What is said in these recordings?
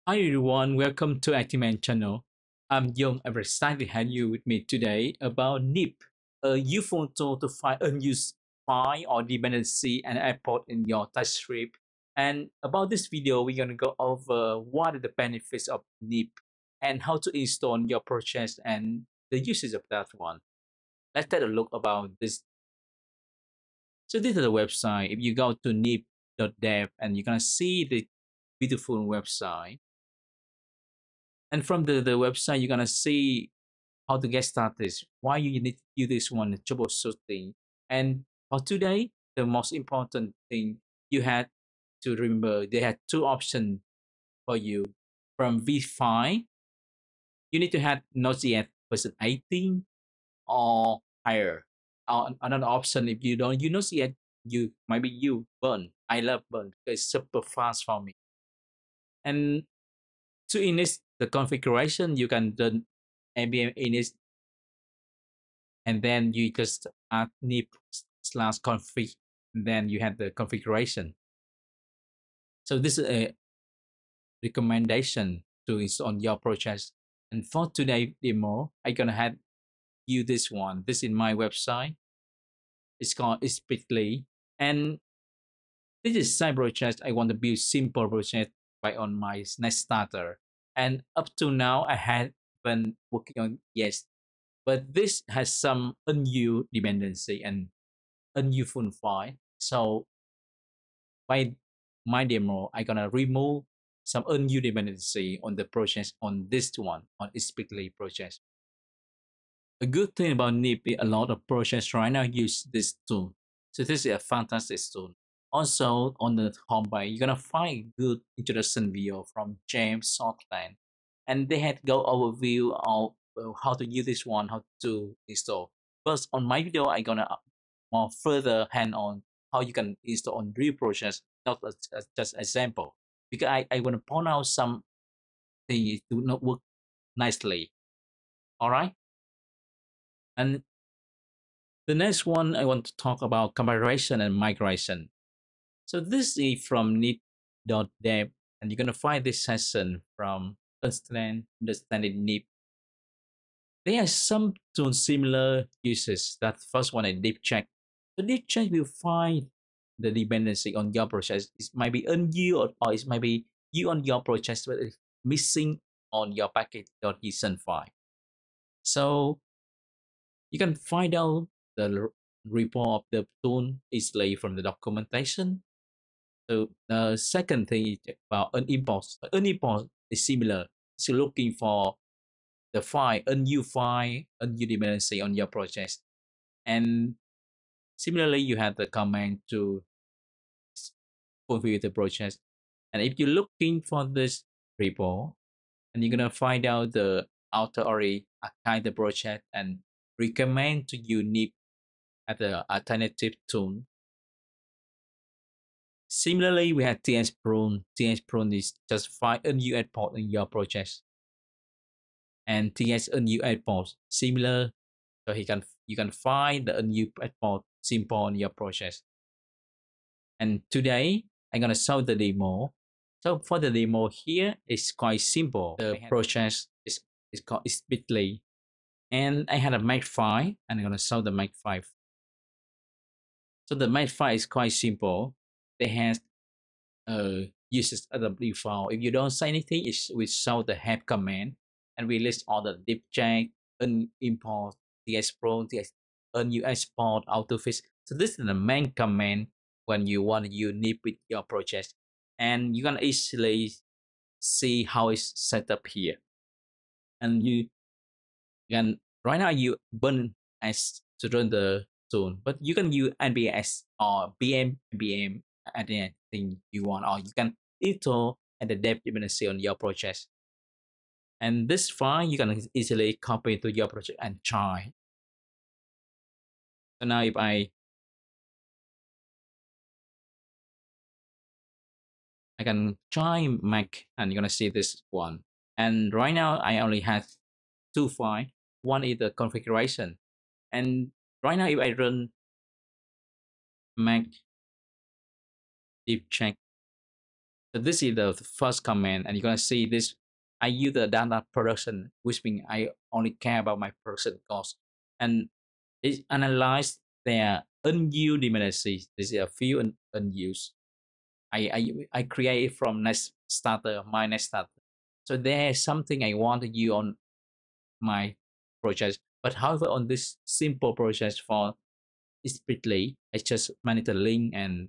Hi everyone, welcome to Actiman channel. I'm Young. I'm very excited to have you with me today about Knip, a useful tool to find unused file or dependency and import in your TypeScript. And about this video, we're gonna go over what are the benefits of Knip and how to install in your project and the uses of that one. Let's take a look about this. So this is the website. If you go to nip.dev and you're gonna see the beautiful website. And from the website, you're gonna see how to get started, why you need to do this one, troubleshooting. And for today, the most important thing you had to remember, they had two options for you. From V5, you need to have Node.js version 18 or higher. Another option, if you don't use Node.js, you maybe you Burn. I love Burn because it's super fast for me. And to init the configuration, you can run npm init and then you just add nip slash config, and then you have the configuration. So this is a recommendation to install on your project. And for today demo, I'm gonna have you this one. This is my website. It's called Speedly, and this is side project. I want to build simple project by on my next starter. And up to now, I have been working on yes, but this has some unused dependency and unuseful file. So by my demo, I'm gonna remove some unused dependency on the project on this one, on Speakly project. A good thing about Knip is a lot of projects right now use this tool. So this is a fantastic tool. Also on the homepage, you're gonna find good introduction video from James Shortland. And they had go overview of how to use this one, how to install. First on my video, I'm gonna more further hand on how you can install on real projects, not as just example. Because I want to point out some things do not work nicely. All right. And the next one I want to talk about comparison and migration. So this is from Knip.dev, and you're gonna find this session from understanding Knip. There are some tools similar uses. That first one is deep check. So deep check will find the dependency on your process. It might be on you or it might be you on your process, but it's missing on your package.json file. So you can find out the report of the tool easily from the documentation. So the second thing is about unimport. Unimport is similar. It's looking for the file, unused dependency on your project. And similarly, you have the command to configure the project. And if you're looking for this repo, and you're gonna find out the author already archive the project and recommend to you Knip as the alternative tool. Similarly, we have TS Prune. TS Prune is just find a new export in your project, and TS a new export similar. So you can find the new export simple in your project. And today I'm gonna show the demo. So for the demo here, it's quite simple. The project is called Bitly, and I had a makefile, and I'm gonna show the makefile. So the makefile is quite simple. They have uses as a default. If you don't say anything, it will show the help command, and we list all the deep check, import, ts-pro, new export, autofix. So this is the main command when you want to use Knip with your project, and you can easily see how it's set up here. And you can right now you burn as to run the tool, but you can use nbs or bm anything you want, or you can install and the dev dependency on your project. And this file you can easily copy to your project and try. So now if I can try Mac, and you're gonna see this one. And right now I only have two files. One is the configuration, and right now if I run Mac deep check, So this is the first command, and you're gonna see this. I use the data production, which means I only care about my production cost, and it analyzed their unused dependencies. This is a few unused. I create it from next starter, my next starter. So there's something I want to use on my project. But however, on this simple project for Spritly, I just manage the link, and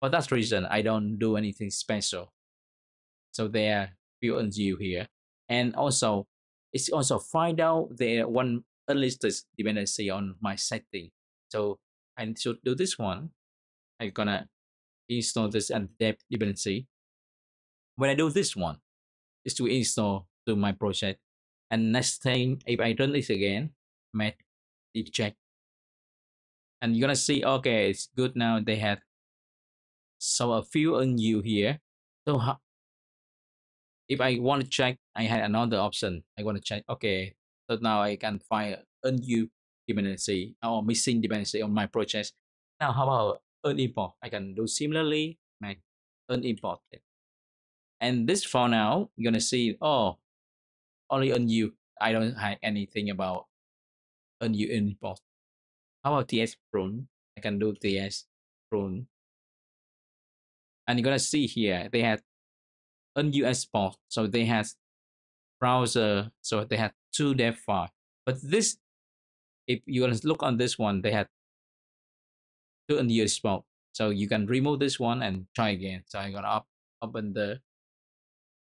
for that reason, I don't do anything special. So there are few unused here. And also, it's also find out there one unlisted dependency on my setting. So I should do this one. I'm gonna install this and depth dependency. When I do this one, is to install to my project. And next thing, if I run this again, make deep check, and you're gonna see, okay, it's good now. They have so a few unused here. So if I want to check, I had another option. I want to check, okay, so now I can find unused dependency or missing dependency on my project. Now, how about unimport? I can do similarly, make unimported. And this for now, you're gonna see, oh, only unused. I don't have anything about unused import. How about TS prune? I can do TS prune. And you're gonna see here, they have unused export. So they have browser, so they have two dev file. But this, if you're gonna look on this one, they have two unused export. So you can remove this one and try again. So I'm gonna open the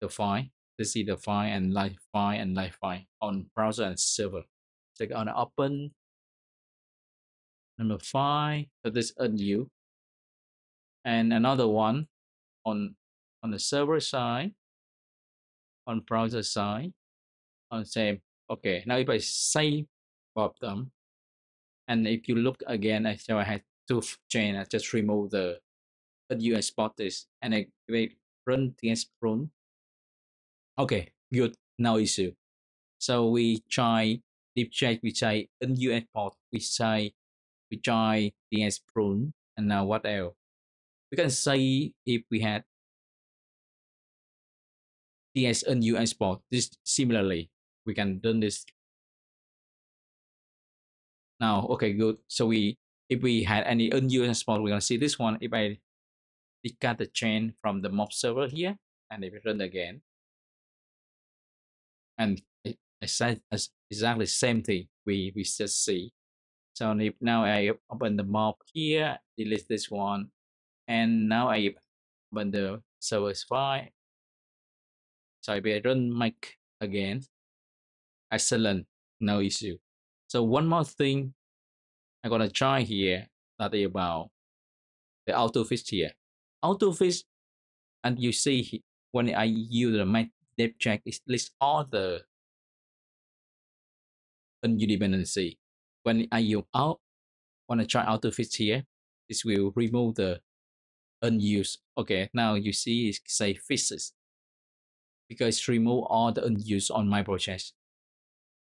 file to see the file and live file on browser and server. So I'm gonna open number 5. So this unused, and another one on the server side, on browser side, on same. Okay, now if I save both them, and if you look again, I show I had two chain. I just remove the US spot this, and I run TS prune. Okay, good. No issue. So we try deep check. We try US port. We try TS prune, and now what else? We can see if we had TS unused port. This similarly, we can done this now. Okay, good. So if we had any unused port, we're gonna see this one. If I cut the chain from the mob server here, and if we run again, and it's exactly the same thing we just see. So if now I open the mob here, delete this one, and now I open the server's file. So if I run mic again, excellent, no issue. So one more thing I'm gonna try here, that is about the autofish here. Autofish, and you see when I use the my depth check, it lists all the unused dependency. When I use out, when I try autofish here, this will remove the unused. Okay, now you see it say fixes because remove all the unused on my project,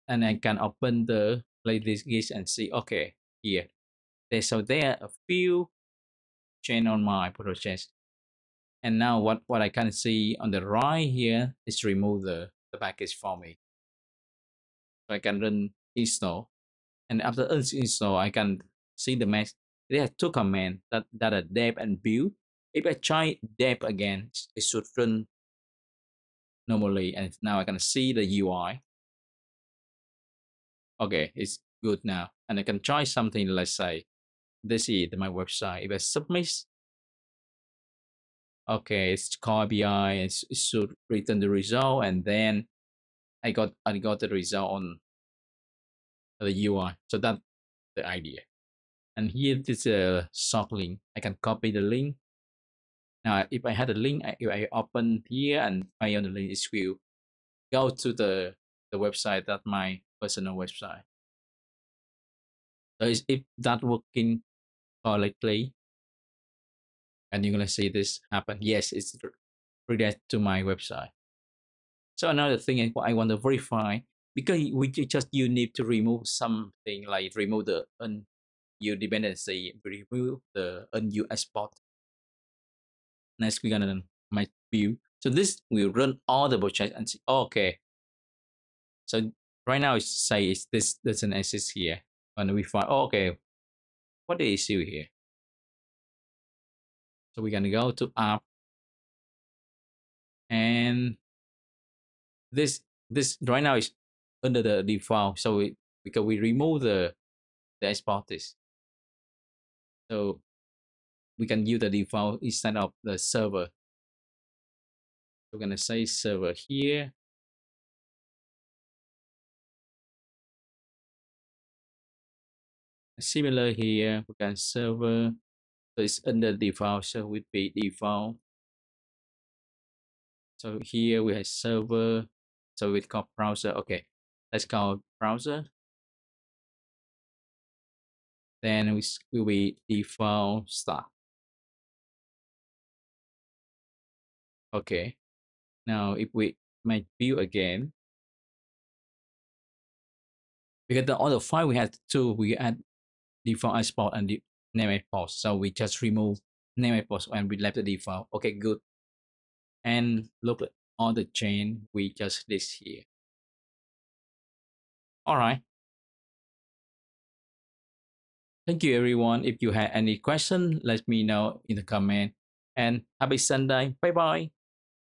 and I can open the play this list and see. Okay, here there are a few chain on my project, and now what I can see on the right here is remove the package for me. So I can run install, and after install, I can see the max. There are two commands that are dep and build. If I try dep again, it should run normally, and now I can see the UI. Okay, it's good now, and I can try something. Let's say this is my website. If I submit, okay, it's called BI, and it should return the result, and then I got the result on the UI. So that's the idea. And here is a short link. I can copy the link. Now, if I had a link, if I open here and find on the link, it will go to the website, that's my personal website. So if that working correctly, and you're gonna see this happen. Yes, it's related to my website. So another thing I want to verify, because you need to remove something like remove the unused dependency, remove the unused export. Next, we're gonna view. So this will run all the projects and see, oh, okay. So right now, it's say it's this doesn't exist here. And we find, oh, okay, what the issue here? So we're gonna go to app, and this right now is under the default. So because we remove the export this, so we can use the default instead of the server. We're gonna say server here. Similar here, we can server. So it's under default, so would be default. So here we have server. So we call browser. Okay, let's call browser. Then we will be default start. Okay. Now if we make view again, because the other file we had two, we add default export and the name export. So we just remove name export and we left the default. Okay, good. And look at all the chain we just list here. All right. Thank you, everyone. If you have any question, let me know in the comment. And happy Sunday. Bye bye.